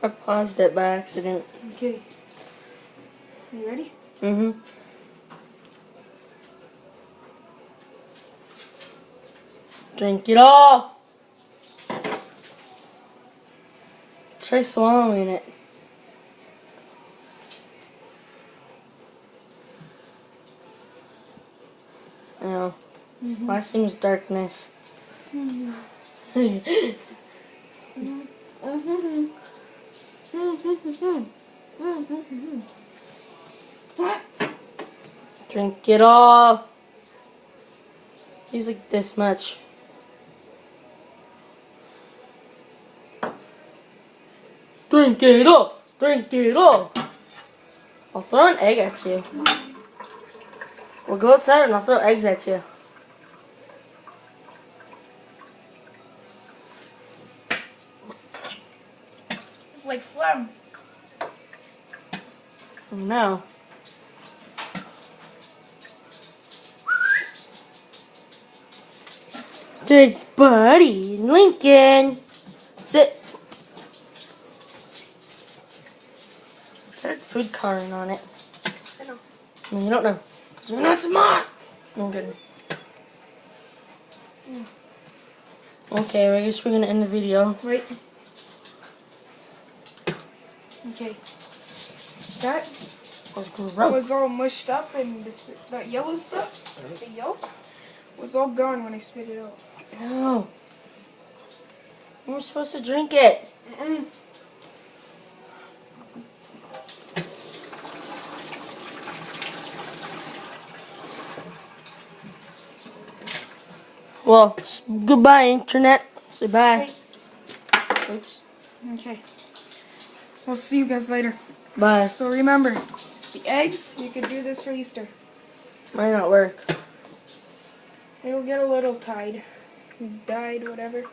I paused it by accident. Okay. You ready? Mm-hmm. Drink it all! Try swallowing it. Oh. Why seems darkness? Drink it all. Use like this much. Drink it all. Drink it all. I'll throw an egg at you. We'll go outside and I'll throw eggs at you. It's like phlegm. No. Good buddy, Lincoln. Sit. There's food coloring on it. I know. No, you don't know. Because you're not smart. I'm good. Okay, I guess we're going to end the video. Wait. Okay. That was all mushed up, and that yellow stuff, the yolk, was all gone when I spit it out. No. We're supposed to drink it. Well, goodbye, Internet. Say bye. Wait. Oops. Okay. We'll see you guys later. Bye. So remember, the eggs, you could do this for Easter. Might not work. It'll get a little dyed, whatever.